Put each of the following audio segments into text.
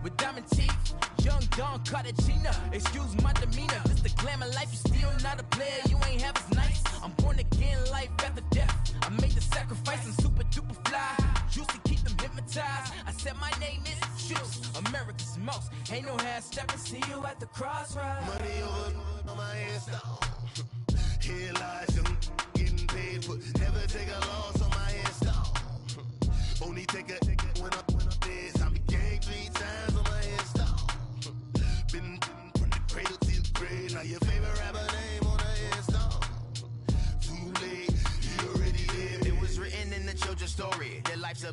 with diamond teeth. Young Don Cartagena, excuse my demeanor. This the glamour life, you still not a player, you ain't half as nice. I'm born again, life after death. I made the sacrifice, I'm super duper fly. Juicy, keep them hypnotized. I said my name is Juice, America's most. Ain't no half stepping, see you at the crossroads. Money over on my headstone. Here lies young, getting paid for. Never take a loss on my headstone. Only take a when I'm dead. I be gang 3 times on my headstone. Been from the cradle to the grave. Now your favorite rapper name on the headstone. Too late, you already dead. It was written in the children's story. Their life's a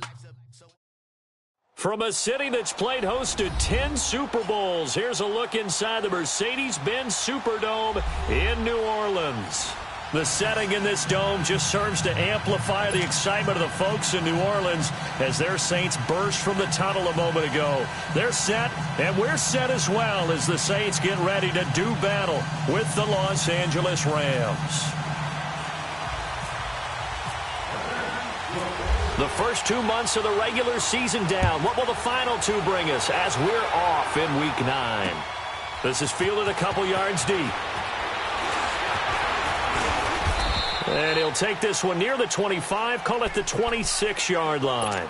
From a city that's played host to 10 Super Bowls, here's a look inside the Mercedes-Benz Superdome in New Orleans. The setting in this dome just serves to amplify the excitement of the folks in New Orleans as their Saints burst from the tunnel a moment ago. They're set, and we're set as well as the Saints get ready to do battle with the Los Angeles Rams. The first 2 months of the regular season down. What will the final 2 bring us as we're off in Week 9? This is fielded a couple yards deep. And he'll take this one near the 25, call it the 26-yard line.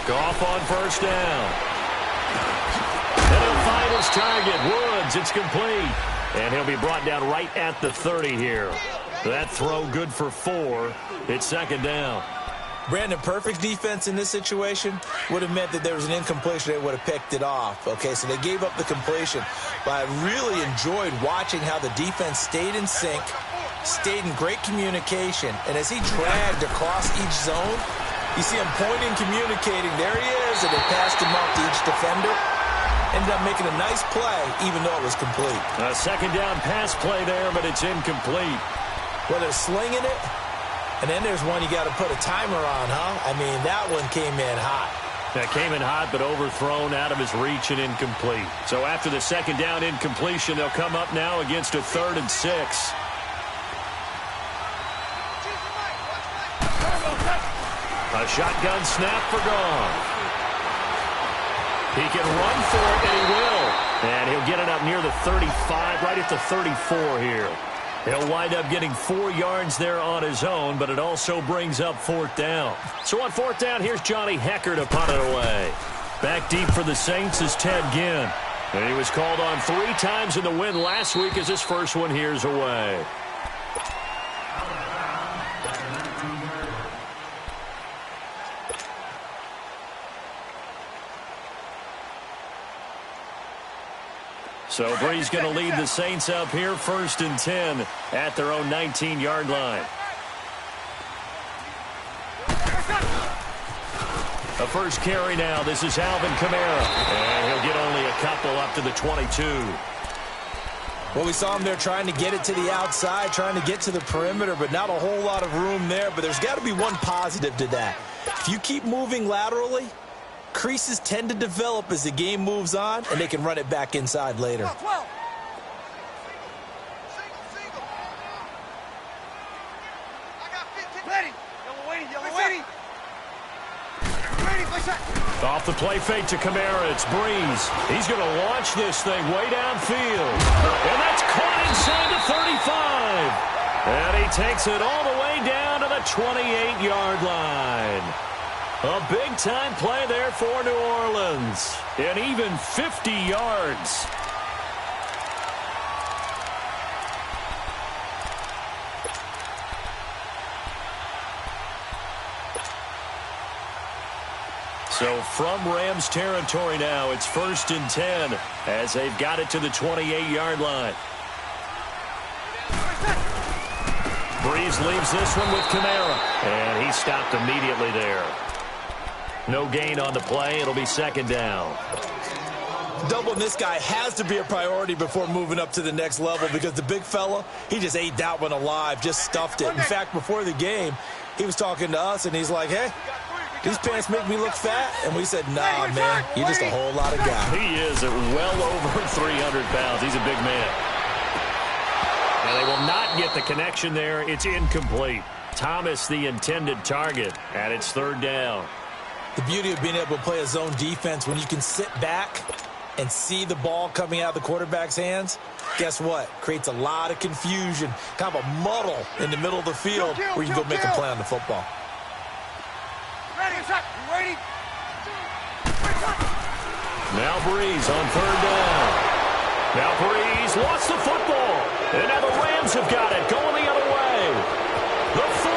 Goff on first down. And he'll find his target, Woods. It's complete. And he'll be brought down right at the 30 here. That throw good for 4. It's second down. Brandon, perfect defense in this situation would have meant that there was an incompletion. They would have picked it off. Okay, so they gave up the completion. But I really enjoyed watching how the defense stayed in sync, stayed in great communication. And as he dragged across each zone, you see him pointing, communicating. There he is, and they passed him off to each defender. Ended up making a nice play, even though it was complete. A second down pass play there, but it's incomplete. Well, they're slinging it, and then there's one you got to put a timer on, huh? I mean, that one came in hot. That came in hot, but overthrown out of his reach and incomplete. So after the second down incompletion, they'll come up now against a 3rd and 6. A shotgun snap for Goff. He can run for it, and he will. And he'll get it up near the 35, right at the 34 here. He'll wind up getting 4 yards there on his own, but it also brings up 4th down. So on 4th down, here's Johnny Hecker to punt it away. Back deep for the Saints is Ted Ginn. And he was called on 3 times in the win last week as his first one here's away. So Bree's going to lead the Saints up here, 1st and 10 at their own 19-yard line. A first carry now. This is Alvin Kamara. And he'll get only a couple up to the 22. Well, we saw him there trying to get it to the outside, trying to get to the perimeter, but not a whole lot of room there. But there's got to be one positive to that. If you keep moving laterally, creases tend to develop as the game moves on, and they can run it back inside later. Off the play fake to Kamara, it's Breeze. He's going to launch this thing way downfield. And that's caught inside the 35. And he takes it all the way down to the 28-yard line. A big-time play there for New Orleans. And even 50 yards. So from Rams territory now, it's 1st and 10 as they've got it to the 28-yard line. Breeze leaves this one with Kamara, and he stopped immediately there. No gain on the play. It'll be second down. Doubling this guy has to be a priority before moving up to the next level because the big fella, he just ate that one alive, just stuffed it. In fact, before the game, he was talking to us, and he's like, hey, these pants make me look fat? And we said, nah, man, you're just a whole lot of guy. He is at well over 300 pounds. He's a big man. And they will not get the connection there. It's incomplete. Thomas, the intended target, and it's third down. The beauty of being able to play a zone defense when you can sit back and see the ball coming out of the quarterback's hands, guess what? Creates a lot of confusion, kind of a muddle in the middle of the field where you can go make a play on the football. Ready? Now Breeze on third down. Now Breeze lost the football. And now the Rams have got it, going the other way. The 40.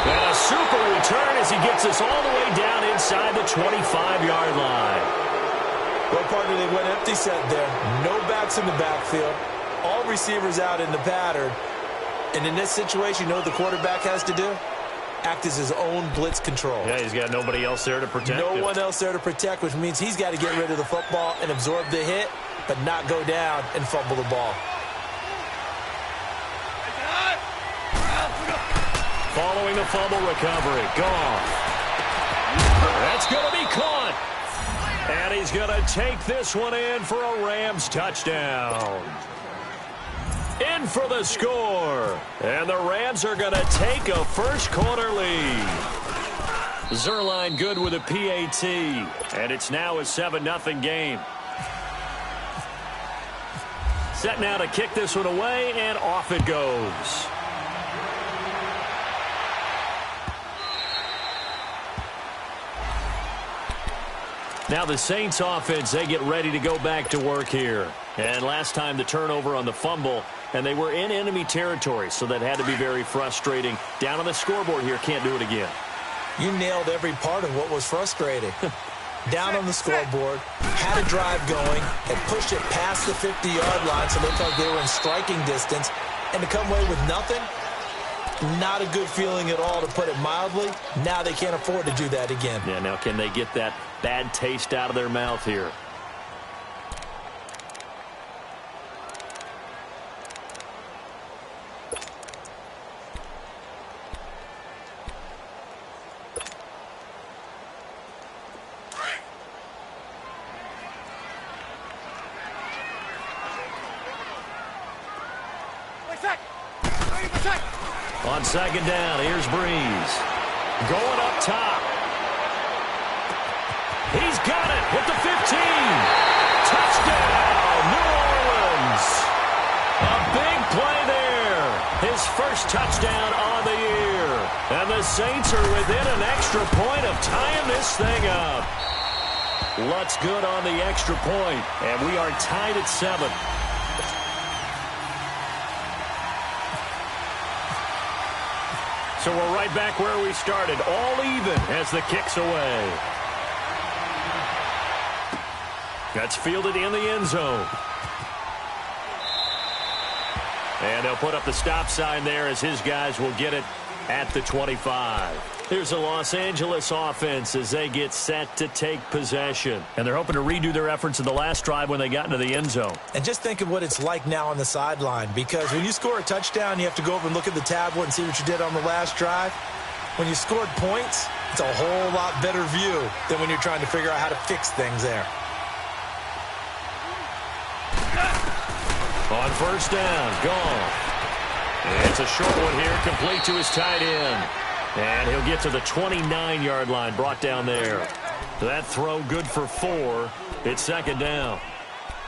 And a super return as he gets us all the way down inside the 25-yard line. Well, partner, they went empty set there. No backs in the backfield. All receivers out in the pattern. And in this situation, you know what the quarterback has to do? Act as his own blitz control. Yeah, he's got nobody else there to protect him. No one else there to protect, which means he's got to get rid of the football and absorb the hit, but not go down and fumble the ball. Following the fumble recovery. Gone. That's going to be caught. And he's going to take this one in for a Rams touchdown. In for the score. And the Rams are going to take a first quarter lead. Zerline good with a PAT. And it's now a 7-0 game. Set now to kick this one away, and off it goes. Now the Saints offense, they get ready to go back to work here. And last time the turnover on the fumble, and they were in enemy territory, so that had to be very frustrating. Down on the scoreboard here, can't do it again. You nailed every part of what was frustrating. Down on the scoreboard, had a drive going, and pushed it past the 50-yard line so it looked like they were in striking distance, and to come away with nothing, not a good feeling at all, to put it mildly. Now they can't afford to do that again. Yeah, now can they get that bad taste out of their mouth here? On second down, here's Breeze. Going up top. He's got it at the 15. Touchdown, New Orleans. A big play there. His first touchdown on the year. And the Saints are within an extra point of tying this thing up. Lutz good on the extra point, and we are tied at 7. So we're right back where we started, all even as the kick's away. That's fielded in the end zone. And they'll put up the stop sign there as his guys will get it at the 25. Here's the Los Angeles offense as they get set to take possession. And they're hoping to redo their efforts in the last drive when they got into the end zone. And just think of what it's like now on the sideline, because when you score a touchdown, you have to go over and look at the tablet and see what you did on the last drive. When you scored points, it's a whole lot better view than when you're trying to figure out how to fix things there. On first down, gone. And it's a short one here, complete to his tight end. And he'll get to the 29-yard line, brought down there. That throw good for 4. It's second down.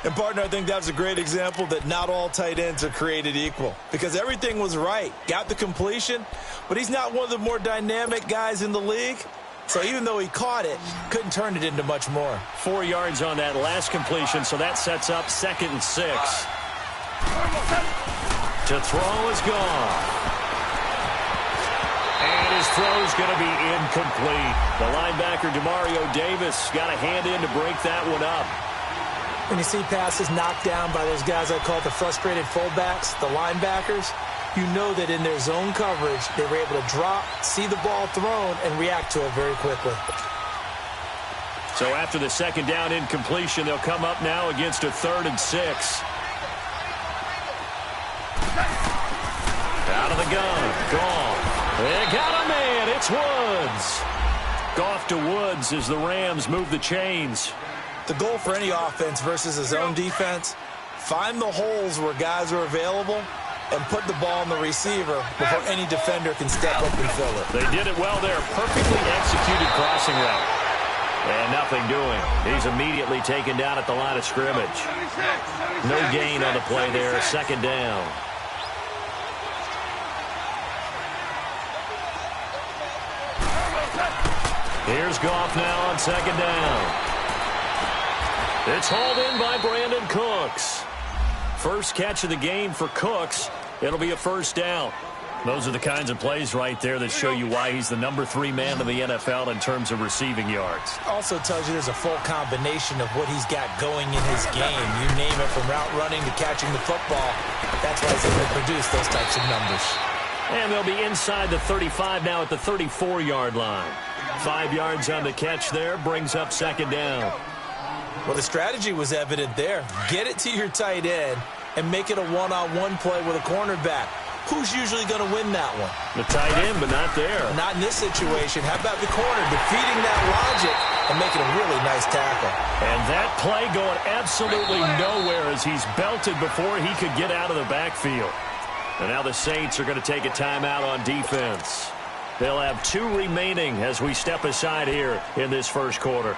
And, partner, I think that's a great example that not all tight ends are created equal, because everything was right. Got the completion, but he's not one of the more dynamic guys in the league. So even though he caught it, couldn't turn it into much more. 4 yards on that last completion, so that sets up 2nd and 6. To throw is gone. And his throw's going to be incomplete. The linebacker, Demario Davis, got a hand in to break that one up. When you see passes knocked down by those guys I call the frustrated fullbacks, the linebackers, you know that in their zone coverage, they were able to drop, see the ball thrown, and react to it very quickly. So after the second down incompletion, they'll come up now against a 3rd and 6. Out of the gun. Goff. They got a man. It's Woods. Goff to Woods as the Rams move the chains. The goal for any offense versus a zone defense, find the holes where guys are available and put the ball on the receiver before any defender can step up and fill it. They did it well there. Perfectly executed crossing route. And nothing doing. He's immediately taken down at the line of scrimmage. No gain on the play there. 2nd down. Here's Goff now on 2nd down. It's hauled in by Brandon Cooks. First catch of the game for Cooks. It'll be a 1st down. Those are the kinds of plays right there that show you why he's the number 3 man in the NFL in terms of receiving yards. Also tells you there's a full combination of what he's got going in his game. You name it, from route running to catching the football. That's why he's able to produce those types of numbers. And they'll be inside the 35 now at the 34-yard line. 5 yards on the catch there, brings up 2nd down. Well, the strategy was evident there. Get it to your tight end and make it a one-on-one play with a cornerback. Who's usually going to win that one? The tight end, but not there. Not in this situation. How about the corner defeating that logic and making a really nice tackle? And that play going absolutely nowhere as he's belted before he could get out of the backfield. And now the Saints are going to take a timeout on defense. They'll have 2 remaining as we step aside here in this first quarter.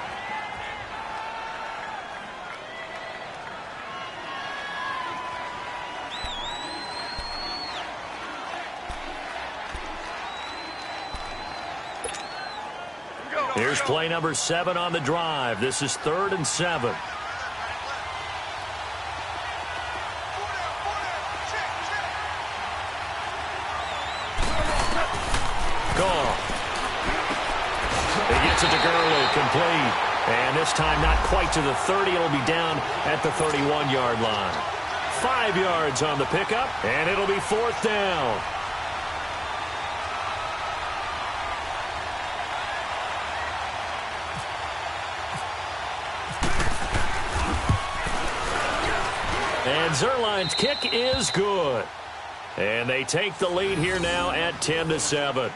Here's play number 7 on the drive. This is 3rd and 7. Goff. He gets it to Gurley, complete. And this time not quite to the 30. It'll be down at the 31-yard line. 5 yards on the pickup, and it'll be 4th down. And Zerline's kick is good. And they take the lead here now at 10-7.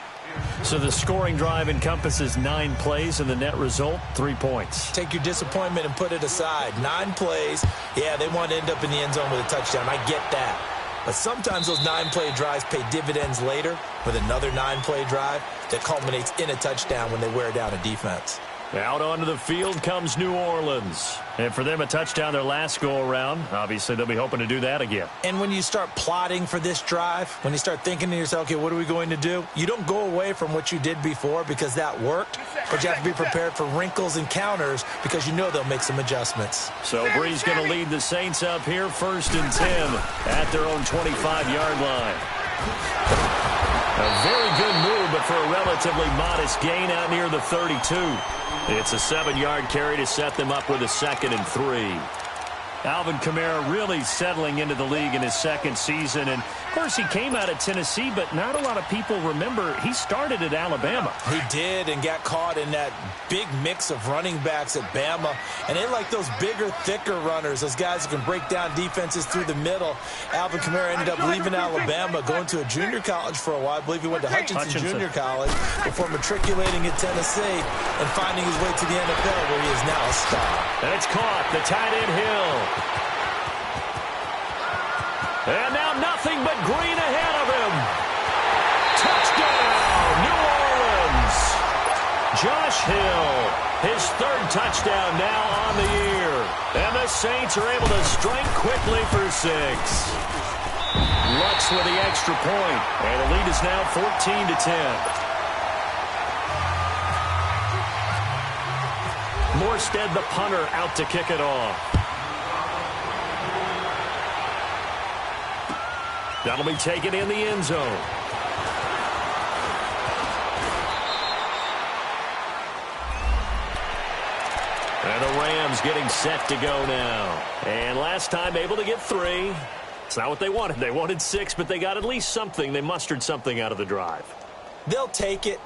So the scoring drive encompasses 9 plays, and the net result, 3 points. Take your disappointment and put it aside. 9 plays. Yeah, they want to end up in the end zone with a touchdown. I get that. But sometimes those 9-play drives pay dividends later with another 9-play drive that culminates in a touchdown when they wear down a defense. Out onto the field comes New Orleans. And for them, a touchdown their last go-around. Obviously, they'll be hoping to do that again. And when you start plotting for this drive, when you start thinking to yourself, okay, what are we going to do? You don't go away from what you did before because that worked, but you have to be prepared for wrinkles and counters because you know they'll make some adjustments. So Bree's going to lead the Saints up here 1st and 10 at their own 25-yard line. A very good move, but for a relatively modest gain out near the 32. It's a 7-yard carry to set them up with a 2nd and 3. Alvin Kamara really settling into the league in his 2nd season. And, of course, he came out of Tennessee, but not a lot of people remember he started at Alabama. He did, and got caught in that big mix of running backs at Bama. And they like those bigger, thicker runners, those guys who can break down defenses through the middle. Alvin Kamara ended up leaving Alabama, going to a junior college for a while. I believe he went to Hutchinson Junior College before matriculating at Tennessee and finding his way to the NFL, where he is now a star. And it's caught. The tight end Hill. And now nothing but green ahead of him. Touchdown, New Orleans. Josh Hill, his 3rd touchdown now on the year. And the Saints are able to strike quickly for 6. Lutz with the extra point. And the lead is now 14-10. Morstead, the punter, out to kick it off. That'll be taken in the end zone. And the Rams Rams getting set to go now. And last time able to get 3. It's not what they wanted. They wanted 6, but they got at least something. They mustered something out of the drive. They'll take it.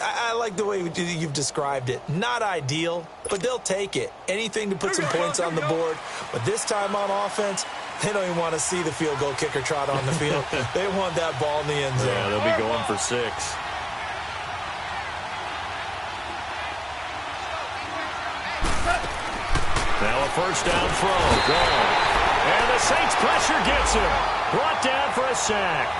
I like the way you've described it. Not ideal, but they'll take it. Anything to put some points on the board. But this time on offense, they don't even want to see the field goal kicker trot on the field. They want that ball in the end zone. Yeah, they'll be going for 6. Now a first down throw. Gone. And the Saints pressure gets him. Brought down for a sack.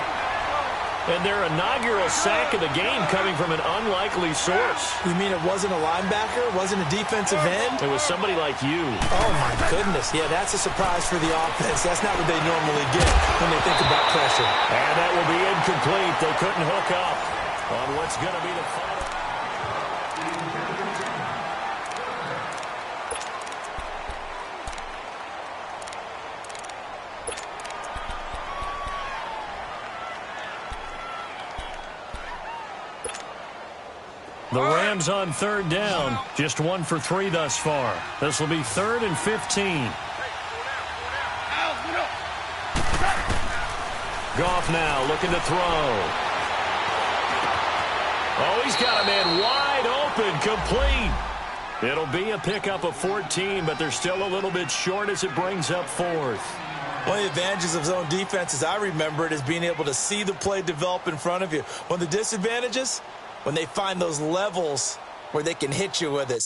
And their inaugural sack of the game coming from an unlikely source. You mean it wasn't a linebacker? It wasn't a defensive end? It was somebody like you. Oh, my goodness. Yeah, that's a surprise for the offense. That's not what they normally get when they think about pressure. And that will be incomplete. They couldn't hook up on what's going to be the final. The Rams on third down, just 1 for 3 thus far. This will be 3rd and 15. Goff now looking to throw. Oh, he's got a man wide open, complete. It'll be a pickup of 14, but they're still a little bit short as it brings up 4th. One of the advantages of zone defense, as I remember it, is being able to see the play develop in front of you. One of the disadvantages, when they find those levels where they can hit you with it.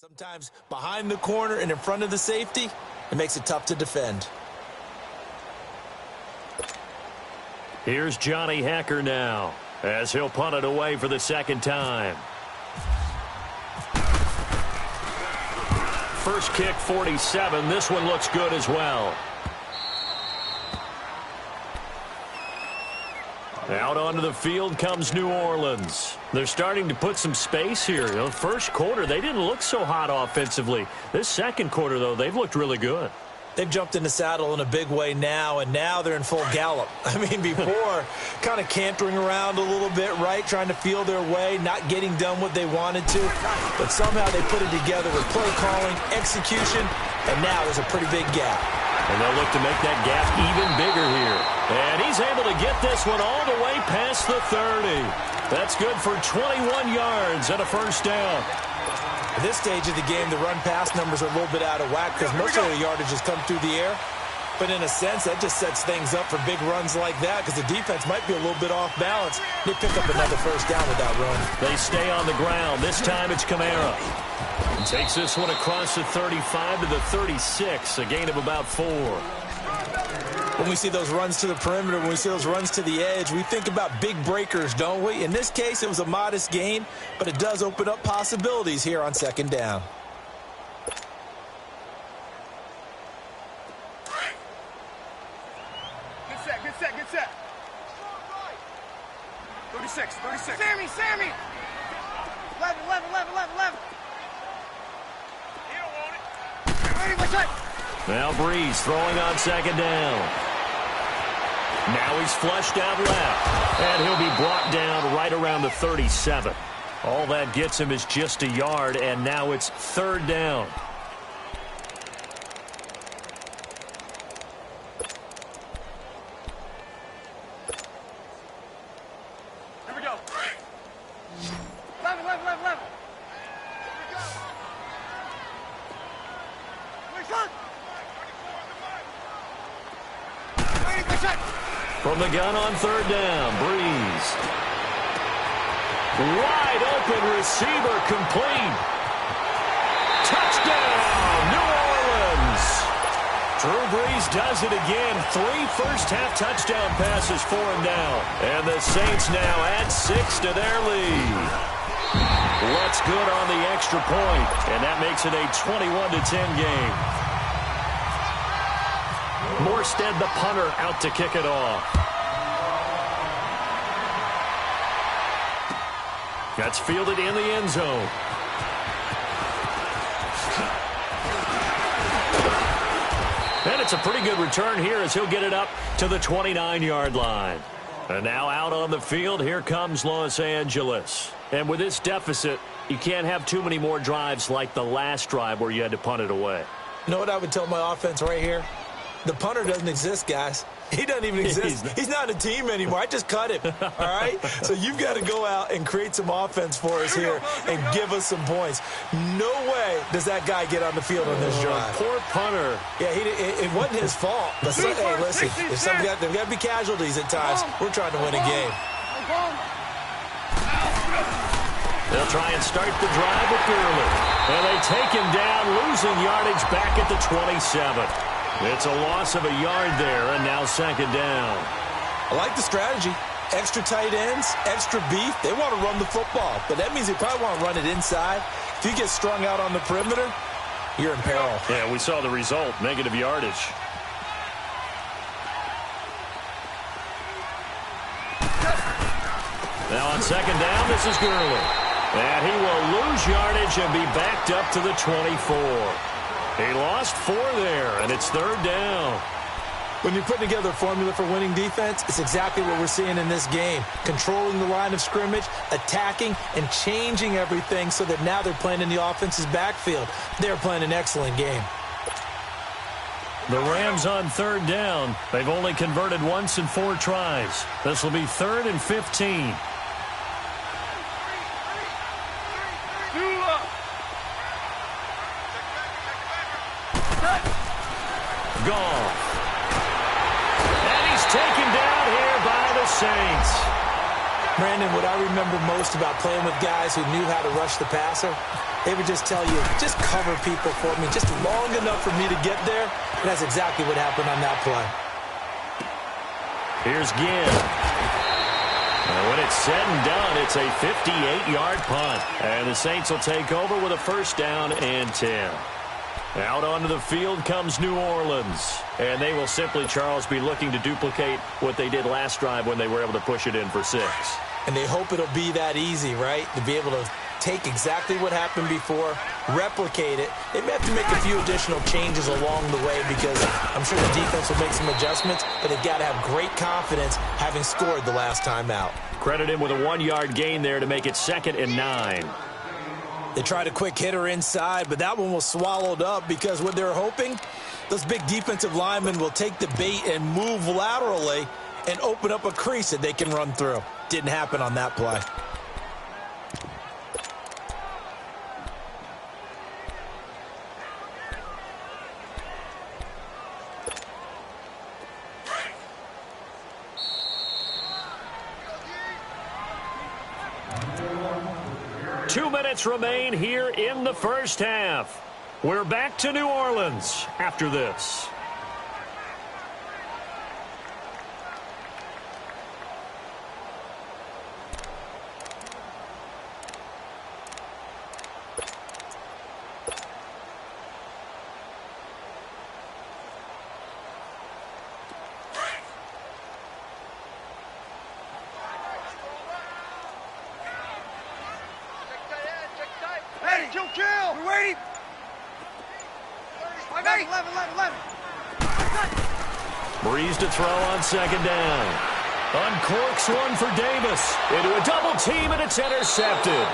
Sometimes behind the corner and in front of the safety, it makes it tough to defend. Here's Johnny Hacker now, as he'll punt it away for the second time. First kick, 47. This one looks good as well. Out onto the field comes New Orleans. They're starting to put some space here. You know, the first quarter, they didn't look so hot offensively. This second quarter, though, they've looked really good. They've jumped in the saddle in a big way now, and now they're in full gallop. I mean, before, kind of cantering around a little bit, right, trying to feel their way, not getting done what they wanted to. But somehow they put it together with play calling, execution, and now there's a pretty big gap. And they'll look to make that gap even bigger here. And he's able to get this one all the way past the 30. That's good for 21 yards and a first down. At this stage of the game, the run-pass numbers are a little bit out of whack because most of the yardage has come through the air. But in a sense, that just sets things up for big runs like that because the defense might be a little bit off balance. They pick up another first down with that run. They stay on the ground. This time it's Kamara. And takes this one across the 35 to the 36, a gain of about 4. When we see those runs to the perimeter, when we see those runs to the edge, we think about big breakers, don't we? In this case, it was a modest gain, but it does open up possibilities here on second down. Good set, good set, good set. 36, 36. Sammy! 11. You don't want it. Ready, what's up? Now Breeze throwing on second down. Now he's flushed out left, and he'll be brought down right around the 37. All that gets him is just a yard, and now it's 3rd down. Here we go. Level. Here we go. From the gun on 3rd down, Breeze. Wide open receiver complete. Touchdown, New Orleans. Drew Brees does it again. 3 first-half touchdown passes for him now. And the Saints now add 6 to their lead. Let's good on the extra point, and that makes it a 21-10 game. Morstead, the punter, out to kick it off. That's fielded in the end zone. And it's a pretty good return here as he'll get it up to the 29-yard line. And now out on the field, here comes Los Angeles. And with this deficit, you can't have too many more drives like the last drive where you had to punt it away. You know what I would tell my offense right here? The punter doesn't exist, guys. He doesn't even exist. He's not a team anymore. I just cut him, all right? So you've got to go out and create some offense for us here and give us some points. No way does that guy get on the field on this drive. Poor punter. Yeah, it wasn't his fault. But hey, listen, there's got to be casualties at times. We're trying to win a game. They'll try and start the drive with Gurley. And they take him down, losing yardage back at the 27. It's a loss of a yard there, and now 2nd down. I like the strategy. Extra tight ends, extra beef. They want to run the football, but that means they probably want to run it inside. If you get strung out on the perimeter, you're in peril. Yeah, we saw the result, negative yardage. Now on 2nd down, this is Gurley. And he will lose yardage and be backed up to the 24. He lost 4 there, and it's 3rd down. When you're putting together a formula for winning defense, it's exactly what we're seeing in this game. Controlling the line of scrimmage, attacking, and changing everything so that now they're playing in the offense's backfield. They're playing an excellent game. The Rams on 3rd down. They've only converted once in 4 tries. This will be 3rd and 15. Goff. And he's taken down here by the Saints. Brandon, what I remember most about playing with guys who knew how to rush the passer, they would just tell you, just cover people for me, just long enough for me to get there. And that's exactly what happened on that play. Here's Ginn. And when it's said and done, it's a 58-yard punt. And the Saints will take over with a 1st down and 10. Out onto the field comes New Orleans. And they will simply, Charles, be looking to duplicate what they did last drive when they were able to push it in for 6. And they hope it'll be that easy, right? To be able to take exactly what happened before, replicate it. They may have to make a few additional changes along the way because I'm sure the defense will make some adjustments, but they've got to have great confidence having scored the last time out. Credit him with a 1-yard gain there to make it 2nd and 9. They tried a quick hitter inside, but that one was swallowed up because what they're hoping, those big defensive linemen will take the bait and move laterally and open up a crease that they can run through. Didn't happen on that play. Two minutes remain here in the first half. We're back to New Orleans after this. Kill! We're waiting! 11. Breeze to throw on second down. Uncorks one for Davis. Into a double team, and it's intercepted.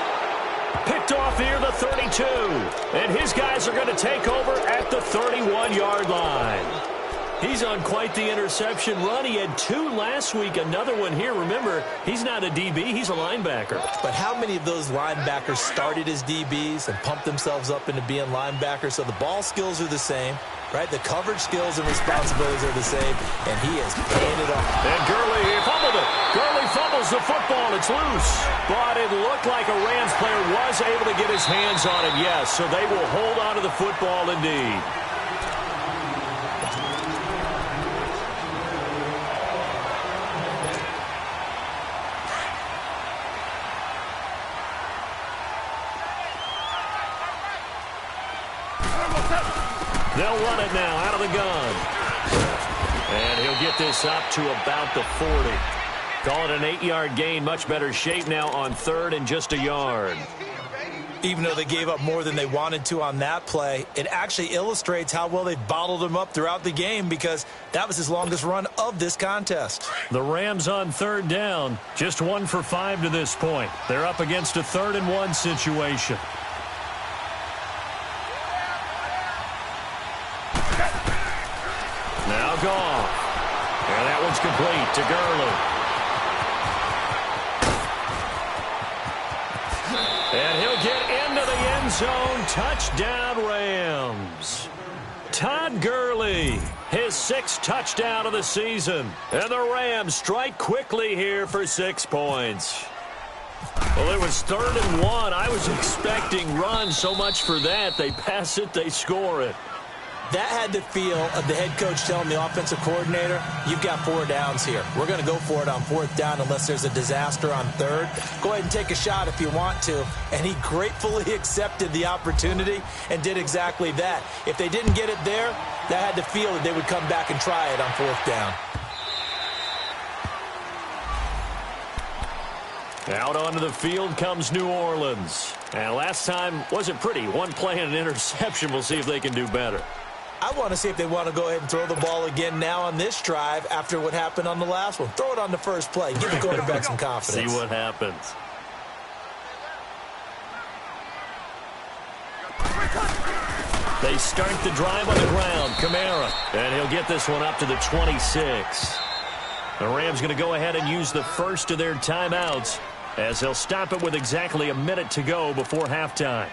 Picked off here, the 32. And his guys are going to take over at the 31-yard line. He's on quite the interception run. He had 2 last week, another one here. Remember, he's not a DB, he's a linebacker. But how many of those linebackers started as DBs and pumped themselves up into being linebackers? So the ball skills are the same, right? The coverage skills and responsibilities are the same, and he is paying it off. And Gurley fumbled it. Gurley fumbles the football. It's loose. But it looked like a Rams player was able to get his hands on it, yes. So they will hold on to the football indeed. They'll run it now out of the gun. And he'll get this up to about the 40. Call it an 8-yard gain. Much better shape now on 3rd and just a yard. Even though they gave up more than they wanted to on that play, it actually illustrates how well they bottled him up throughout the game, because that was his longest run of this contest. The Rams on 3rd down. Just 1 for 5 to this point. They're up against a 3rd and 1 situation. Now Goff. And that one's complete to Gurley. And he'll get into the end zone. Touchdown, Rams. Todd Gurley, his 6th touchdown of the season. And the Rams strike quickly here for 6 points. Well, it was 3rd and 1. I was expecting run, so much for that. They pass it, they score it. That had the feel of the head coach telling the offensive coordinator, you've got 4 downs here. We're going to go for it on 4th down unless there's a disaster on 3rd. Go ahead and take a shot if you want to. And he gratefully accepted the opportunity and did exactly that. If they didn't get it there, that had the feel that they would come back and try it on 4th down. Out onto the field comes New Orleans. And last time wasn't pretty. 1 play and an interception. We'll see if they can do better. I want to see if they want to go ahead and throw the ball again now on this drive after what happened on the last one. Throw it on the first play. Give the quarterback some confidence. See what happens. They start the drive on the ground. Kamara. And he'll get this one up to the 26. The Rams going to go ahead and use the first of their timeouts, as they'll stop it with exactly a minute to go before halftime.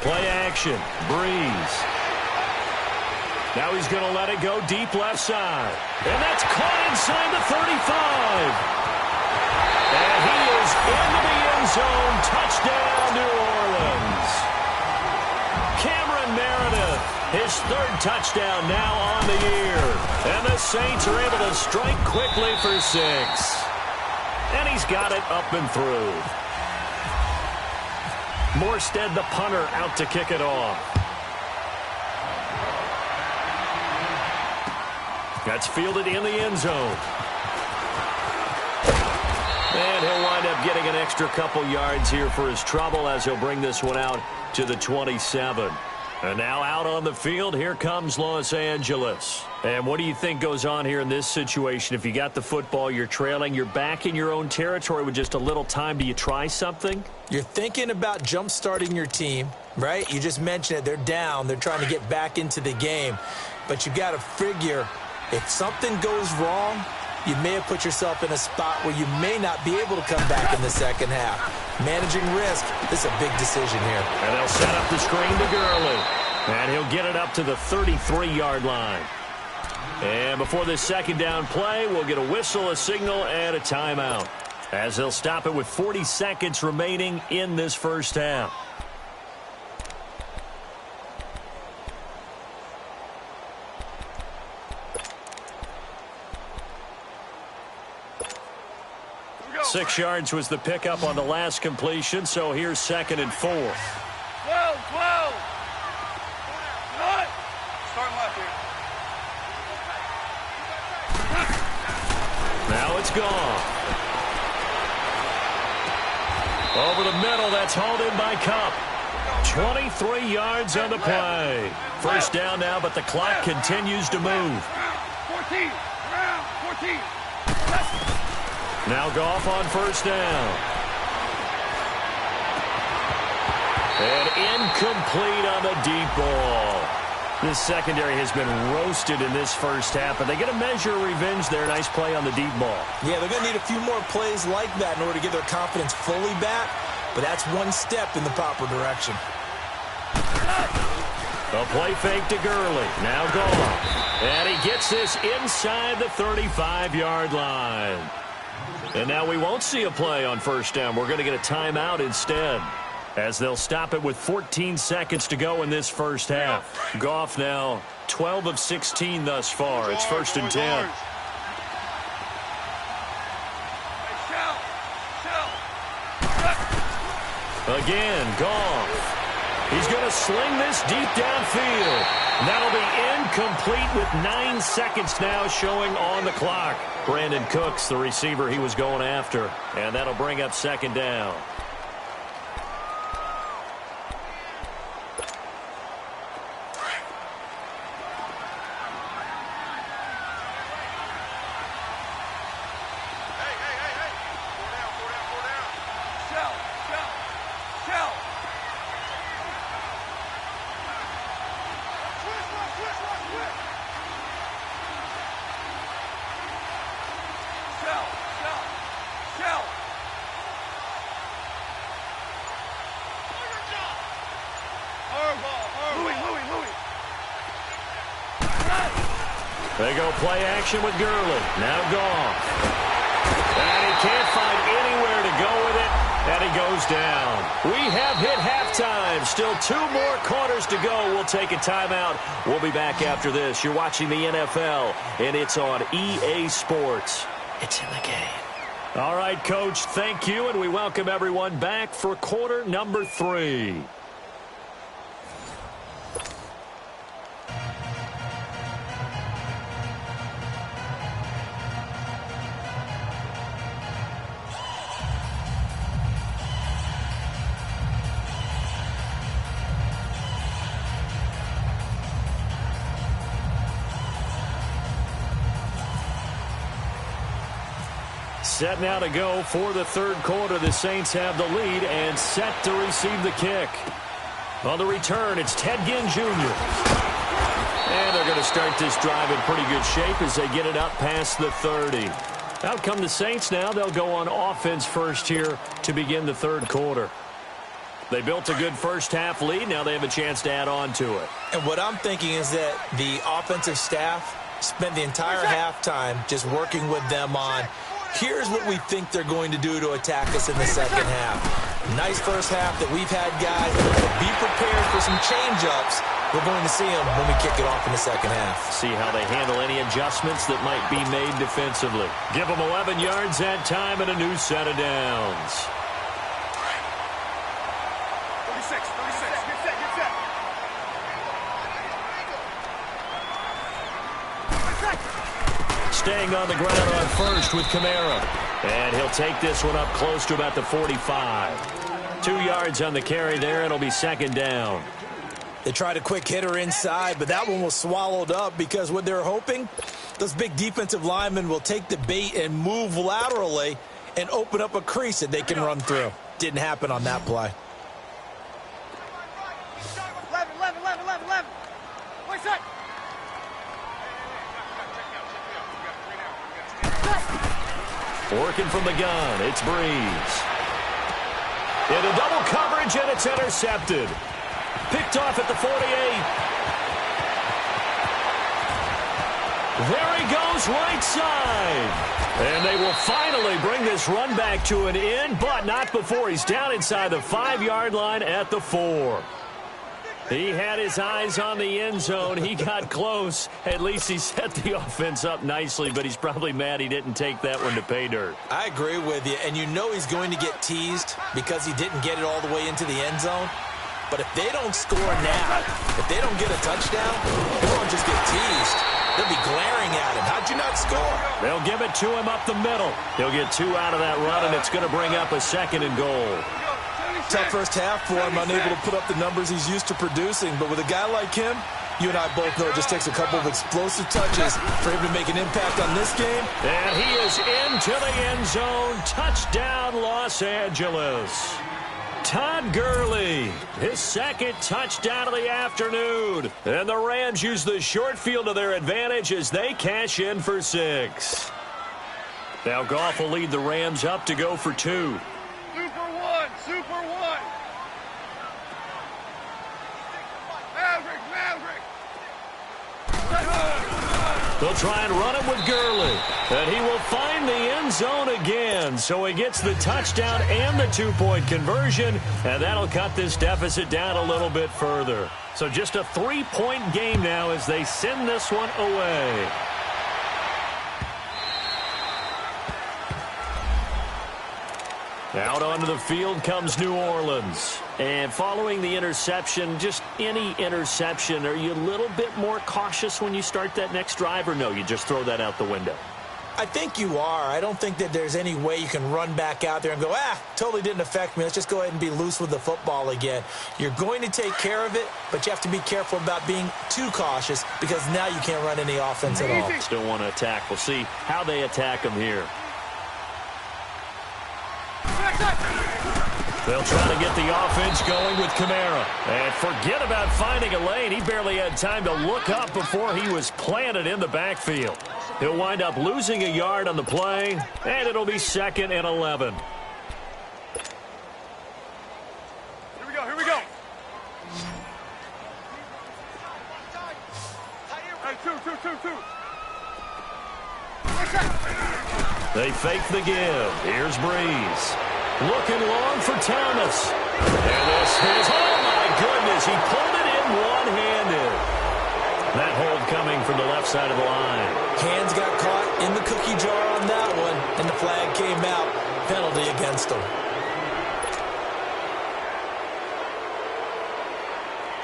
Play action. Breeze. Now he's going to let it go deep left side. And that's caught inside the 35. And he is into the end zone. Touchdown, New Orleans. Cameron Meredith, his 3rd touchdown now on the year. And the Saints are able to strike quickly for 6. And he's got it up and through. Morstead, the punter, out to kick it off. That's fielded in the end zone. And he'll wind up getting an extra couple yards here for his trouble, as he'll bring this one out to the 27. And now out on the field, here comes Los Angeles. And what do you think goes on here in this situation? If you got the football, you're trailing, you're back in your own territory with just a little time. Do you try something? You're thinking about jump-starting your team, right? You just mentioned it. They're down. They're trying to get back into the game. But you got to figure, if something goes wrong, you may have put yourself in a spot where you may not be able to come back in the second half. Managing risk, this is a big decision here. And they'll set up the screen to Gurley. And he'll get it up to the 33-yard line. And before this second down play, we'll get a whistle, a signal, and a timeout, as they'll stop it with 40 seconds remaining in this first half. 6 yards was the pickup on the last completion, so here's 2nd and 4. 12. Good. Starting left here. Now it's gone. Over the middle, that's hauled in by Cup. 23 yards on the play. First down now, but the clock continues to move. 14. 14. Now Goff on first down. And incomplete on the deep ball. This secondary has been roasted in this first half, but they get a measure of revenge there. Nice play on the deep ball. Yeah, they're going to need a few more plays like that in order to get their confidence fully back, but that's one step in the proper direction. A play fake to Gurley. Now Goff. And he gets this inside the 35-yard line. And now we won't see a play on first down. We're going to get a timeout instead, as they'll stop it with 14 seconds to go in this first half. Goff now 12 of 16 thus far. It's 1st and 10. Again, Goff. He's going to sling this deep downfield. That'll be incomplete with 9 seconds now showing on the clock. Brandon Cooks, the receiver he was going after. And that'll bring up 2nd down. They go play action with Gurley. Now Goff. And he can't find anywhere to go with it, and he goes down. We have hit halftime. Still 2 more quarters to go. We'll take a timeout. We'll be back after this. You're watching the NFL, and it's on EA Sports. It's in the game. All right, Coach, thank you, and we welcome everyone back for quarter number 3. Set now to go for the 3rd quarter. The Saints have the lead and set to receive the kick. On the return, it's Ted Ginn Jr. And they're going to start this drive in pretty good shape as they get it up past the 30. Out come the Saints now. They'll go on offense first here to begin the 3rd quarter. They built a good first half lead. Now they have a chance to add on to it. And what I'm thinking is that the offensive staff spent the entire halftime just working with them on, here's what we think they're going to do to attack us in the second half. Nice first half that we've had, guys. Be prepared for some change-ups. We're going to see them when we kick it off in the second half. See how they handle any adjustments that might be made defensively. Give them 11 yards that time and a new set of downs. 36. Get set. Staying on the ground on first with Kamara. And he'll take this one up close to about the 45. 2 yards on the carry there. It'll be 2nd down. They tried a quick hitter inside, but that one was swallowed up because what they're hoping, those big defensive linemen will take the bait and move laterally and open up a crease that they can run through. Didn't happen on that play. 11. Wait a sec. Working from the gun, it's Breeze. Into double coverage, and it's intercepted. Picked off at the 48. There he goes, right side. And they will finally bring this run back to an end, but not before he's down inside the 5-yard line at the 4. He had his eyes on the end zone. He got close. At least he set the offense up nicely, but he's probably mad he didn't take that one to pay dirt. I agree with you, and you know he's going to get teased because he didn't get it all the way into the end zone. But if they don't score now, if they don't get a touchdown, he won't just get teased. They'll be glaring at him. How'd you not score? They'll give it to him up the middle. He'll get 2 out of that run, and it's going to bring up a 2nd and goal. Tough first half for him, unable to put up the numbers he's used to producing. But with a guy like him, you and I both know it just takes a couple of explosive touches for him to make an impact on this game. And he is into the end zone. Touchdown, Los Angeles. Todd Gurley, his 2nd touchdown of the afternoon. And the Rams use the short field to their advantage as they cash in for 6. Now Goff will lead the Rams up to go for 2. Super one. Maverick. They'll try and run him with Gurley. And he will find the end zone again. So he gets the touchdown and the 2-point conversion. And that'll cut this deficit down a little bit further. So just a 3-point game now as they send this one away. Out onto the field comes New Orleans. And following the interception, just any interception, are you a little bit more cautious when you start that next drive, or no, you just throw that out the window? I think you are. I don't think that there's any way you can run back out there and go, totally didn't affect me. Let's just go ahead and be loose with the football again. You're going to take care of it, but you have to be careful about being too cautious because now you can't run any offense at all. Still want to attack. We'll see how they attack him here. They'll try to get the offense going with Kamara. And forget about finding a lane. He barely had time to look up before he was planted in the backfield. He'll wind up losing a yard on the play, and it'll be 2nd and 11. Here we go. Hey, two. They fake the give. Here's Breeze. Looking long for Thomas. And this is, oh my goodness, he pulled it in one-handed. That hold coming from the left side of the line. Hands got caught in the cookie jar on that one, and the flag came out. Penalty against him.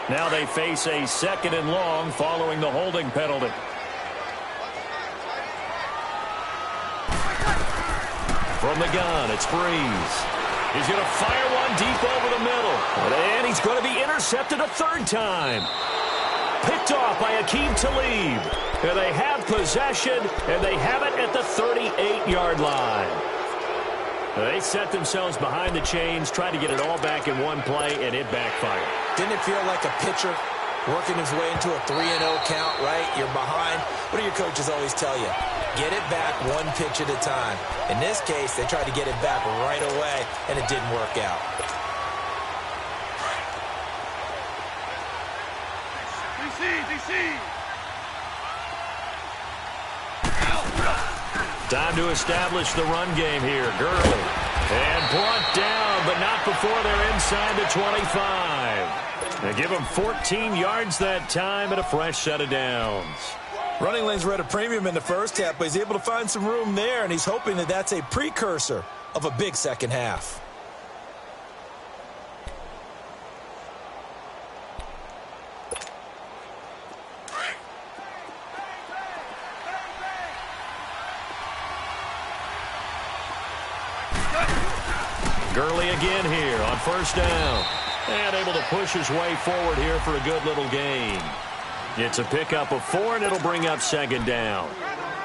Now they face a 2nd and long following the holding penalty. From the gun, it's Breeze. He's going to fire one deep over the middle. And he's going to be intercepted a 3rd time. Picked off by Aqib Talib. And they have possession, and they have it at the 38-yard line. They set themselves behind the chains, tried to get it all back in one play, and it backfired. Didn't it feel like a pitcher working his way into a 3-0 count, right? You're behind. What do your coaches always tell you? Get it back one pitch at a time. In this case, they tried to get it back right away, and it didn't work out. DC. Time to establish the run game here. Gurley. And brought down, but not before they're inside the 25. They give him 14 yards that time and a fresh set of downs. Running lanes were at a premium in the first half, but he's able to find some room there, and he's hoping that that's a precursor of a big second half. Gurley again here on 1st down. And able to push his way forward here for a good little gain. It's a pickup of 4, and it'll bring up 2nd down.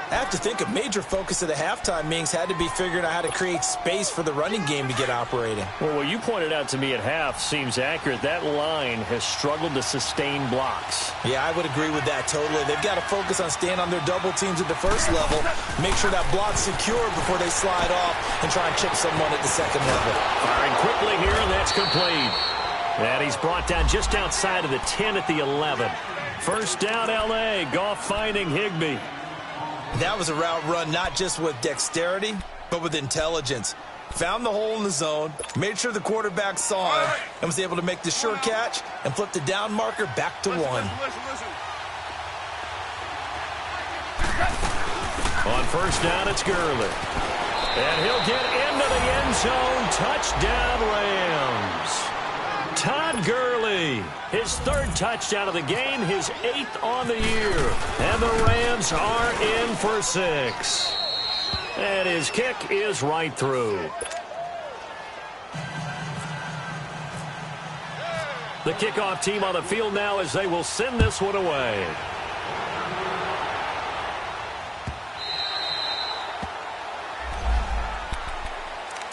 I have to think a major focus of the halftime meetings had to be figuring out how to create space for the running game to get operating. Well, what you pointed out to me at half seems accurate. That line has struggled to sustain blocks. Yeah, I would agree with that totally. They've got to focus on staying on their double teams at the first level, make sure that block's secure before they slide off and try and chip someone at the 2nd level. Firing quickly here, and that's complete. And he's brought down just outside of the 10 at the 11. 1st down, L.A. Goff finding Higbee. That was a route run not just with dexterity, but with intelligence. found the hole in the zone, made sure the quarterback saw him, and was able to make the sure catch and flip the down marker back to 1. Listen. On first down, it's Gurley. And he'll get into the end zone. Touchdown, Rams. Todd Gurley, his 3rd touchdown of the game, his 8th on the year. And the Rams are in for 6. And his kick is right through. The kickoff team on the field now as they will send this one away.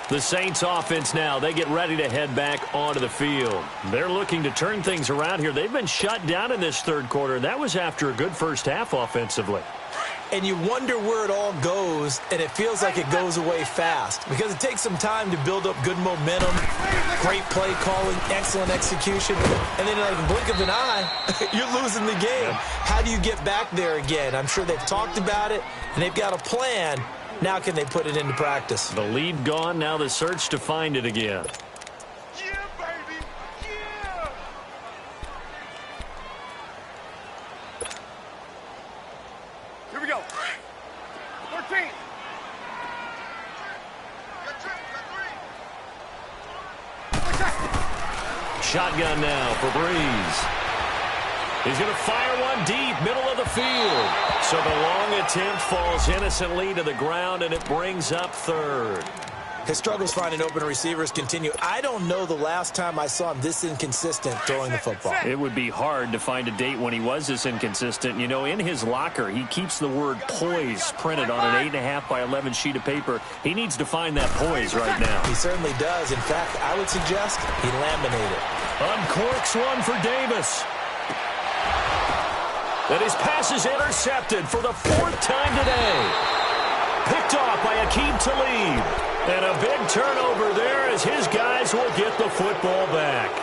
The Saints offense now, they get ready to head back onto the field. They're looking to turn things around here. They've been shut down in this 3rd quarter. That was after a good first half offensively. And you wonder where it all goes, and it feels like it goes away fast because it takes some time to build up good momentum, great play calling, excellent execution, and then in a blink of an eye, you're losing the game. How do you get back there again? I'm sure they've talked about it, and they've got a plan. Now can they put it into practice? The lead gone, now the search to find it again. Yeah, baby. Yeah. Here we go. 13. Shotgun now for Breeze. He's going to fire one deep, middle of the field. So the long attempt falls innocently to the ground, and it brings up 3rd. His struggles finding open receivers continue. I don't know the last time I saw him this inconsistent throwing the football. It would be hard to find a date when he was this inconsistent. You know, in his locker, he keeps the word poise printed on an 8.5 by 11 sheet of paper. He needs to find that poise right now. He certainly does. In fact, I would suggest he laminate it. Uncorks one for Davis. And his pass is intercepted for the 4th time today. Picked off by Aqib Talib. And a big turnover there as his guys will get the football back.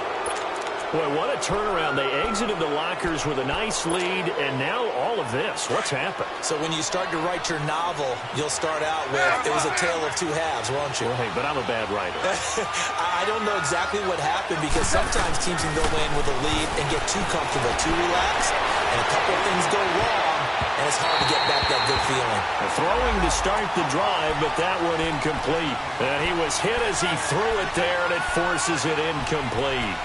Boy, what a turnaround. They exited the lockers with a nice lead, and now all of this. What's happened? So when you start to write your novel, you'll start out with, it was a tale of 2 halves, won't you? Well, hey, but I'm a bad writer. I don't know exactly what happened because sometimes teams can go in with a lead and get too comfortable, too relaxed, and a couple of things go wrong, and it's hard to get back that good feeling. Throwing to start the drive, but that one incomplete. And he was hit as he threw it there, and it forces it incomplete.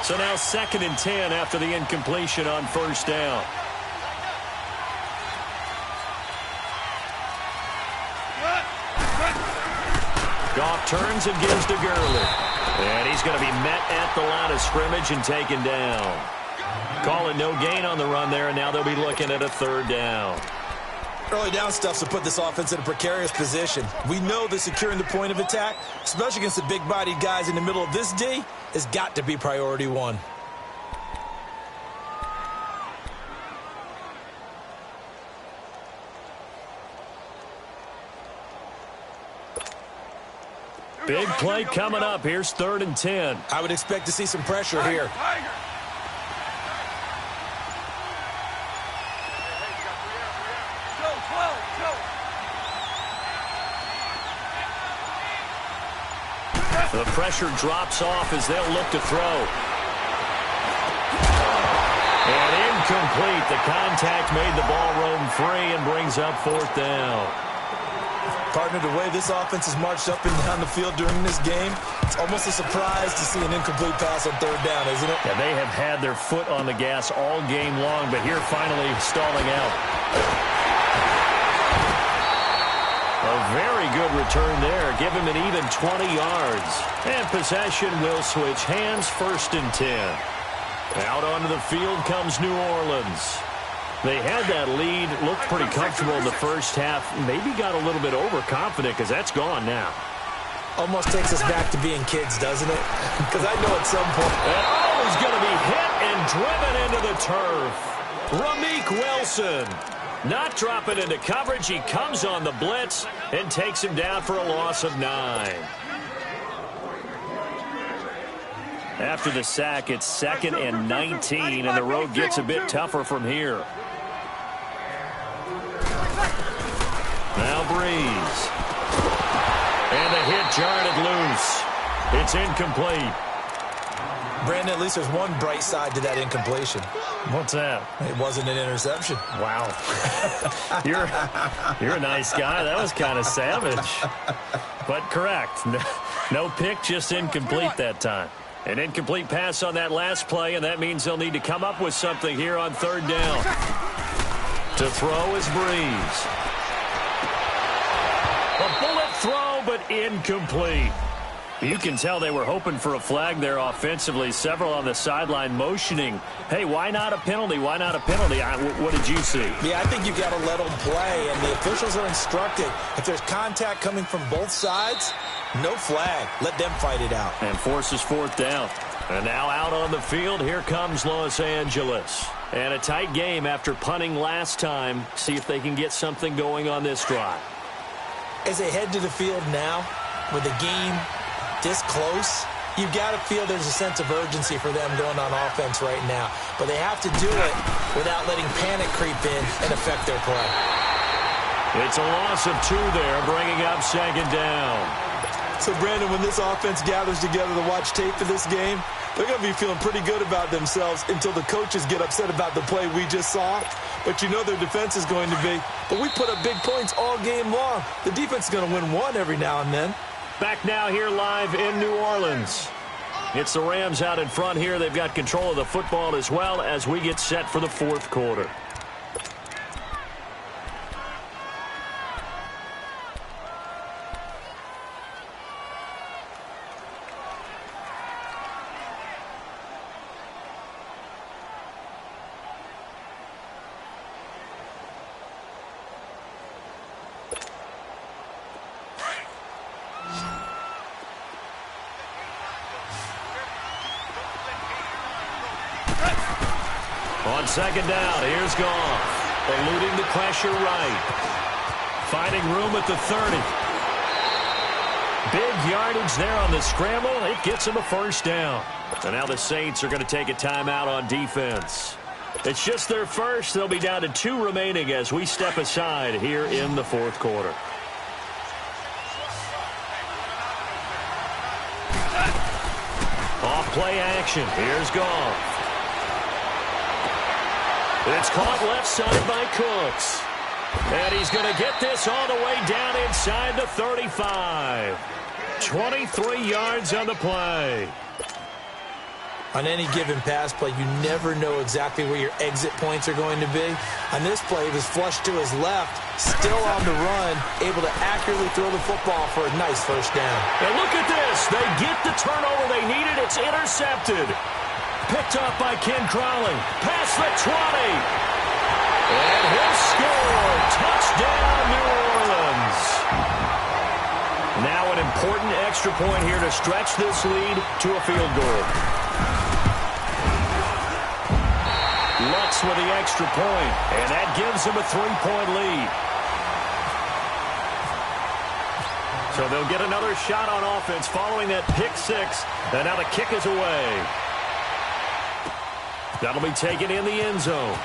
So now 2nd and 10 after the incompletion on first down. Goff turns and gives to Gurley. And he's going to be met at the line of scrimmage and taken down. Calling no gain on the run there, and now they'll be looking at a 3rd down. Early down stuff to put this offense in a precarious position. We know that securing the point of attack, especially against the big-bodied guys in the middle of this D, has got to be priority 1. Big play coming up. Here's 3rd and 10. I would expect to see some pressure here. The pressure drops off as they'll look to throw. And incomplete. The contact made the ball roam free and brings up 4th down. Partner, the way this offense has marched up and down the field during this game, it's almost a surprise to see an incomplete pass on 3rd down, isn't it? Yeah, they have had their foot on the gas all game long, but here finally stalling out. A very good return there. Give him an even 20 yards. And possession will switch hands. 1st and 10. Out onto the field comes New Orleans. They had that lead, looked pretty comfortable in the first half. Maybe got a little bit overconfident because that's gone now. Almost takes us back to being kids, doesn't it? Because I know at some point. And he's going to be hit and driven into the turf. Ramik Wilson. Not dropping into coverage. He comes on the blitz and takes him down for a loss of 9. After the sack, it's 2nd and 19, and the road gets a bit tougher from here. Breeze. And the hit jarred it loose. It's incomplete. Brandon, at least there's one bright side to that incompletion. What's that? It wasn't an interception. Wow. You're a nice guy. That was kind of savage. But correct. No pick, just incomplete that time. An incomplete pass on that last play, and that means they'll need to come up with something here on third down. To throw is Breeze. A bullet throw, but incomplete. You can tell they were hoping for a flag there offensively. Several on the sideline motioning, hey, why not a penalty? Why not a penalty? What did you see? Yeah, I think you've got to let them play, and the officials are instructed. If there's contact coming from both sides, no flag. Let them fight it out. And forces fourth down. And now out on the field, here comes Los Angeles. And a tight game after punting last time. See if they can get something going on this drive. As they head to the field now, with the game this close, you've got to feel there's a sense of urgency for them going on offense right now. But they have to do it without letting panic creep in and affect their play. It's a loss of 2 there, bringing up second down. So, Brandon, when this offense gathers together to watch tape for this game, they're going to be feeling pretty good about themselves until the coaches get upset about the play we just saw. But you know their defense is going to be, but we put up big points all game long. The defense is going to win one every now and then. Back now here live in New Orleans. It's the Rams out in front here. They've got control of the football as well as we get set for the fourth quarter. On second down, here's Goff. Eluding the pressure right. Finding room at the 30. Big yardage there on the scramble. It gets him a first down. And now the Saints are going to take a timeout on defense. It's just their first. They'll be down to 2 remaining as we step aside here in the fourth quarter. Off play action. Here's Goff. It's caught left side by Cooks. And he's going to get this all the way down inside the 35. 23 yards on the play. On any given pass play, you never know exactly where your exit points are going to be. On this play, he was flushed to his left, still on the run, able to accurately throw the football for a nice first down. And look at this. They get the turnover they needed. It's intercepted. Picked up by Ken Crowley. Past the 20. And he'll score. Touchdown, New Orleans. Now an important extra point here to stretch this lead to a field goal. Lutz with the extra point, and that gives him a 3-point lead. So they'll get another shot on offense following that pick 6, and now the kick is away. That'll be taken in the end zone.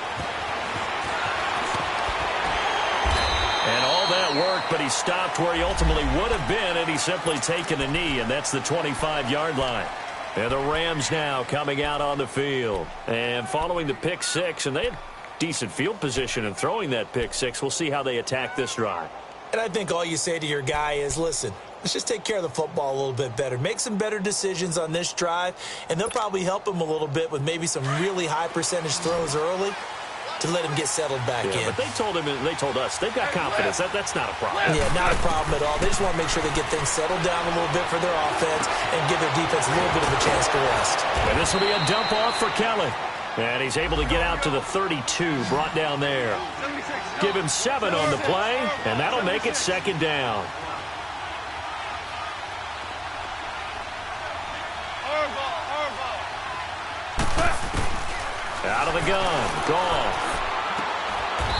And all that work, but he stopped where he ultimately would have been, and he's simply taken a knee, and that's the 25-yard line. And the Rams now coming out on the field. And following the pick 6, and they had decent field position in throwing that pick 6. We'll see how they attack this drive. And I think all you say to your guy is, listen, let's just take care of the football a little bit better. Make some better decisions on this drive, and they'll probably help him a little bit with maybe some really high percentage throws early to let him get settled back in. But they told us, they've got confidence. That's not a problem. Yeah, not a problem at all. They just want to make sure they get things settled down a little bit for their offense and give their defense a little bit of a chance to rest. And this will be a dump off for Kelly. And he's able to get out to the 32, brought down there. Give him 7 on the play, and that'll make it second down. Out of the gun, Goff.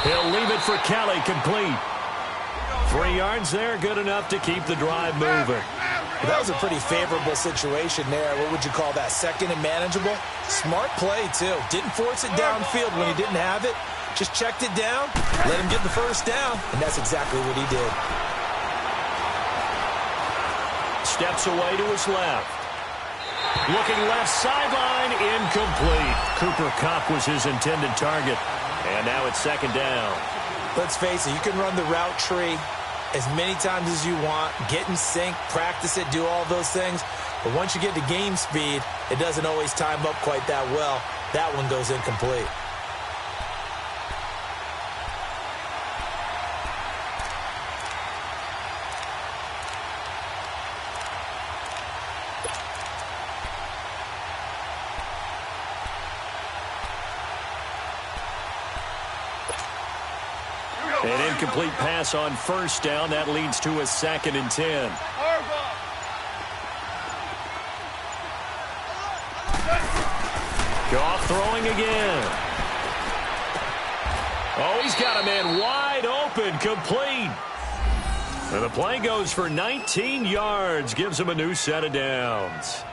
He'll leave it for Kelly, complete. 3 yards there, good enough to keep the drive moving. That was a pretty favorable situation there. What would you call that? Second and manageable? Smart play, too. Didn't force it downfield when he didn't have it. just checked it down, let him get the first down, and that's exactly what he did. Steps away to his left. Looking left sideline, incomplete. Cooper Kupp was his intended target. And now it's second down. Let's face it, you can run the route tree as many times as you want, get in sync, practice it, do all those things. But once you get to game speed, it doesn't always time up quite that well. That one goes incomplete. An incomplete pass on first down. That leads to a 2nd and 10. Goff throwing again. Oh, he's got a man wide open, complete. And the play goes for 19 yards, gives him a new set of downs.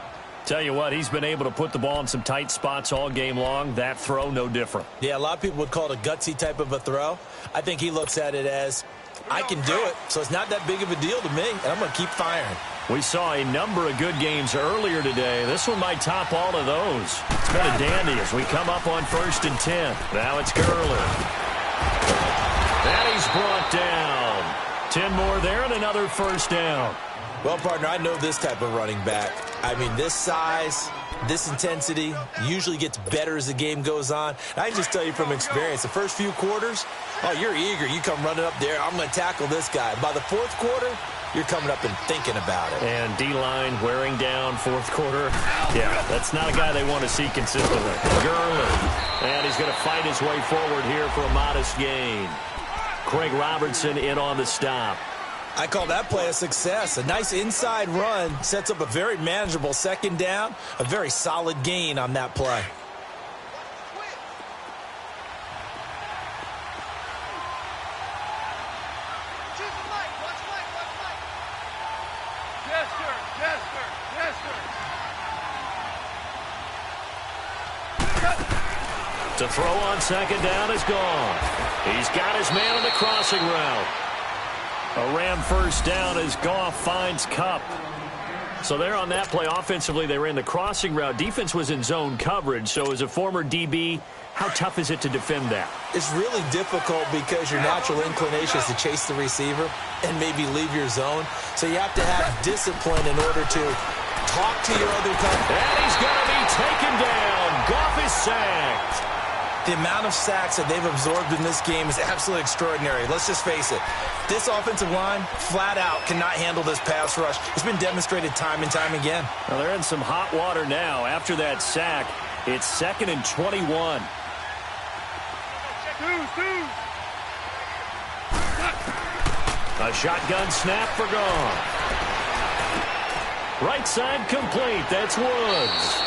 Tell you what, he's been able to put the ball in some tight spots all game long. That throw, no different. Yeah, a lot of people would call it a gutsy type of a throw. I think he looks at it as, I can do it, so it's not that big of a deal to me, and I'm going to keep firing. We saw a number of good games earlier today. This one might top all of those. It's been a dandy as we come up on 1st and 10. Now it's Gurley. And he's brought down. 10 more there and another first down. Well, partner, I know this type of running back. I mean, this size, this intensity usually gets better as the game goes on. And I can just tell you from experience, the first few quarters, oh, you're eager. You come running up there, I'm going to tackle this guy. By the 4th quarter, you're coming up and thinking about it. And D-line wearing down 4th quarter. Yeah, that's not a guy they want to see consistently. Gurley. And he's going to fight his way forward here for a modest gain. Craig Robertson in on the stop. I call that play a success. A nice inside run sets up a very manageable 2nd down. A very solid gain on that play. To throw on 2nd down is gone. He's got his man on the crossing route. A Ram first down as Goff finds Kupp. So there on that play, offensively, they ran the crossing route. Defense was in zone coverage. So as a former DB, how tough is it to defend that? It's really difficult because your natural inclination is to chase the receiver and maybe leave your zone. So you have to have discipline in order to talk to your other coverage. And he's going to be taken down. Goff is sacked. The amount of sacks that they've absorbed in this game is absolutely extraordinary. Let's just face it. This offensive line, flat out, cannot handle this pass rush. It's been demonstrated time and time again. Well, they're in some hot water now. After that sack, it's 2nd and 21. A shotgun snap for Goff. Right side complete. That's Woods.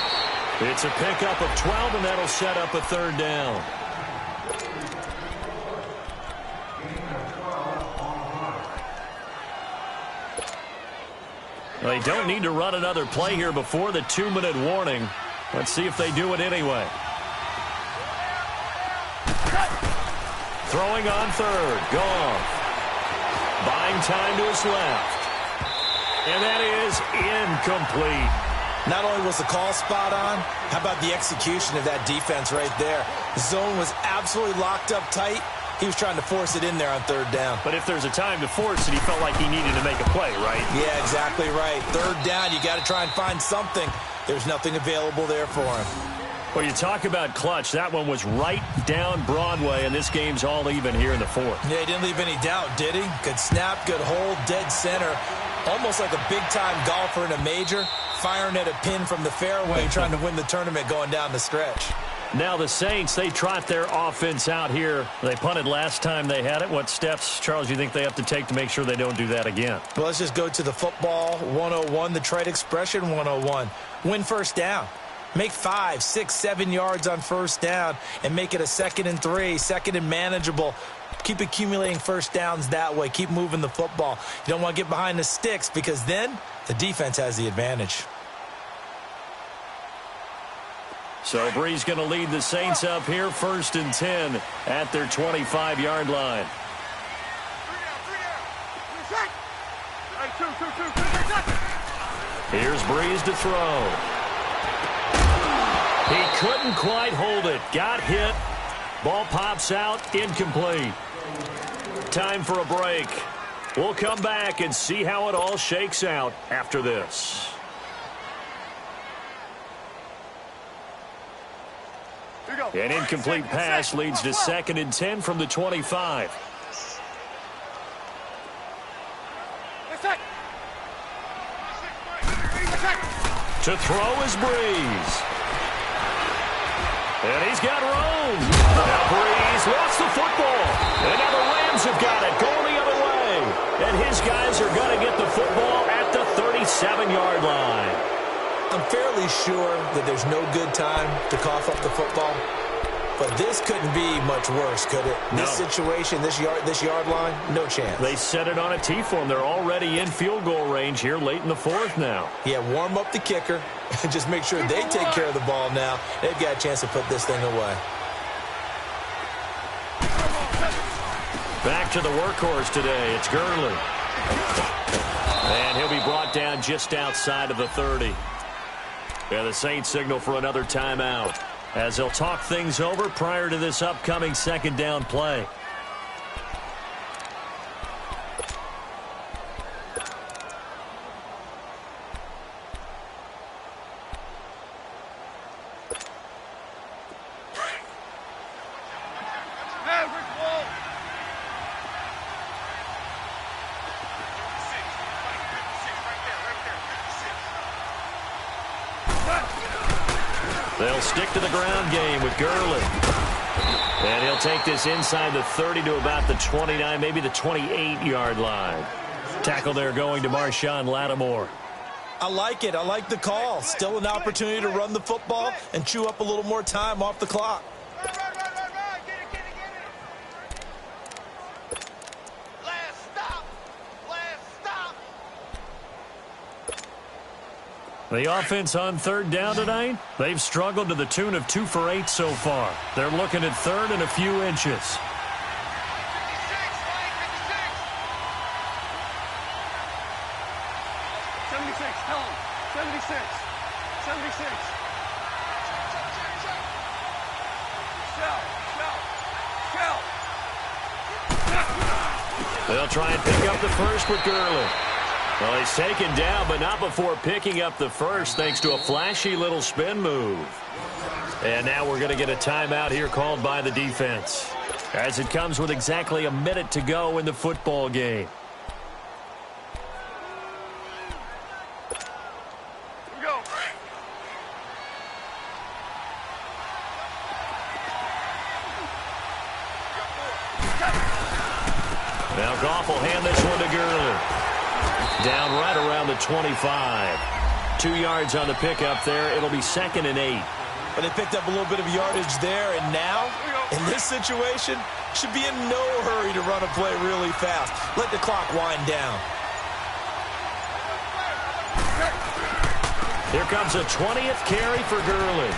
It's a pickup of 12, and that'll set up a 3rd down. They don't need to run another play here before the 2-minute warning. Let's see if they do it anyway. Throwing on 3rd. Goff. Buying time to his left. And that is incomplete. Not only was the call spot on, how about the execution of that defense right there? The zone was absolutely locked up tight. He was trying to force it in there on 3rd down. But if there's a time to force it, he felt like he needed to make a play, right? Yeah, exactly right. 3rd down, you got to try and find something. There's nothing available there for him. Well, you talk about clutch. That one was right down Broadway, and this game's all even here in the 4th. Yeah, he didn't leave any doubt, did he? Good snap, good hold, dead center. Almost like a big-time golfer in a major, firing at a pin from the fairway, trying to win the tournament going down the stretch. Now the Saints, they trot their offense out here. They punted last time they had it. What steps, Charles, you think they have to take to make sure they don't do that again? Well, let's just go to the football 101, the trite expression 101. Win 1st down. Make 5, 6, 7 yards on 1st down and make it a 2nd and 3, 2nd and manageable. Keep accumulating 1st downs that way. Keep moving the football. You don't want to get behind the sticks because then the defense has the advantage. So Brees going to lead the Saints up here, 1st and 10 at their 25-yard line. Here's Brees to throw. He couldn't quite hold it. Got hit. Ball pops out, incomplete. Time for a break. We'll come back and see how it all shakes out after this. An incomplete pass leads to 2nd and 10 from the 25. To throw is Brees. And he's got room. Now Brees lost the football. And now the Rams have got it, going the other way. And his guys are going to get the football at the 37-yard line. I'm fairly sure that there's no good time to cough up the football. But this couldn't be much worse, could it? No. This situation, this yard line, no chance. They set it on a T for him. They're already in field goal range here late in the 4th now. Yeah, warm up the kicker and just make sure they take care of the ball now. They've got a chance to put this thing away. Back to the workhorse today. It's Gurley. And he'll be brought down just outside of the 30. Yeah, the Saints signal for another timeout as they'll talk things over prior to this upcoming 2nd down play. They'll stick to the ground game with Gurley. And he'll take this inside the 30 to about the 29, maybe the 28-yard line. Tackle there going to Marshawn Lattimore. I like it. I like the call. Still an opportunity to run the football and chew up a little more time off the clock. The offense on 3rd down tonight, they've struggled to the tune of 2 for 8 so far. They're looking at 3rd and a few inches. 76, tell him. 76. 76. Shell. They'll try and pick up the first with Gurley. Well, he's taken down, but not before picking up the first, thanks to a flashy little spin move. And now we're going to get a timeout here called by the defense, as it comes with exactly a minute to go in the football game. Here we go. Now Goff will hand this one to Gurley. Down right around the 25. 2 yards on the pickup there. It'll be 2nd and 8. But they picked up a little bit of yardage there, and now, in this situation, should be in no hurry to run a play really fast. Let the clock wind down. Here comes a 20th carry for Gurley.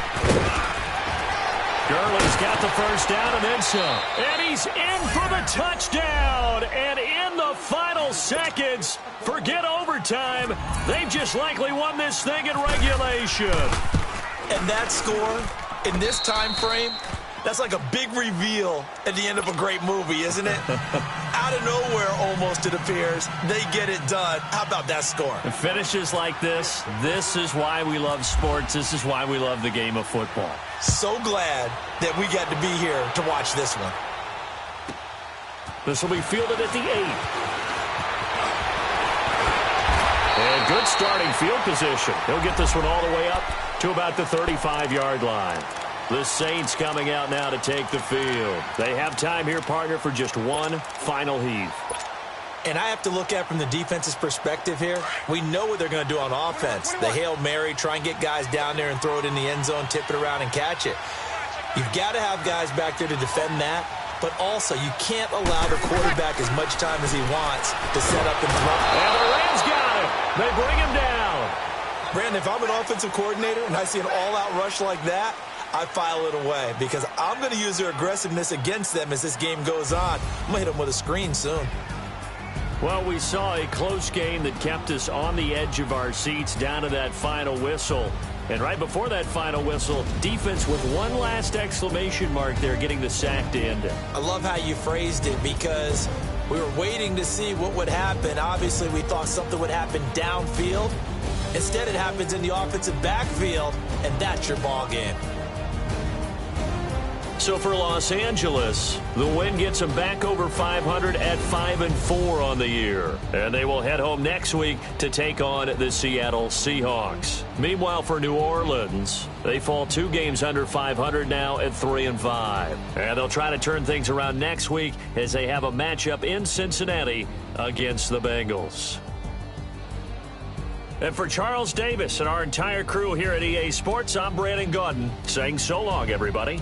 Gurley's got the first down and then some. And he's in for the touchdown. And in the final seconds, forget overtime. They've just likely won this thing in regulation. And that score, in this time frame, that's like a big reveal at the end of a great movie, isn't it? Out of nowhere, almost, it appears. They get it done. How about that score? And finishes like this is why we love sports. This is why we love the game of football. So glad that we got to be here to watch this one. This will be fielded at the 8. And good starting field position. He'll get this one all the way up to about the 35-yard line. The Saints coming out now to take the field. They have time here, partner, for just one final heave. And I have to look at from the defense's perspective here. We know what they're going to do on offense. The Hail Mary, try and get guys down there and throw it in the end zone, tip it around and catch it. You've got to have guys back there to defend that. But also, you can't allow the quarterback as much time as he wants to set up and throw. And the Rams got it. They bring him down. Brandon, if I'm an offensive coordinator and I see an all-out rush like that, I file it away because I'm going to use their aggressiveness against them as this game goes on. I'm going to hit them with a screen soon. Well, we saw a close game that kept us on the edge of our seats down to that final whistle. And right before that final whistle, defense with one last exclamation mark there, getting the sack to end it. I love how you phrased it because we were waiting to see what would happen. Obviously, we thought something would happen downfield. Instead, it happens in the offensive backfield, and that's your ball game. So for Los Angeles, the win gets them back over 500 at 5-4 on the year. And they will head home next week to take on the Seattle Seahawks. Meanwhile, for New Orleans, they fall 2 games under 500 now at 3-5. And they'll try to turn things around next week as they have a matchup in Cincinnati against the Bengals. And for Charles Davis and our entire crew here at EA Sports, I'm Brandon Gaudin saying so long, everybody.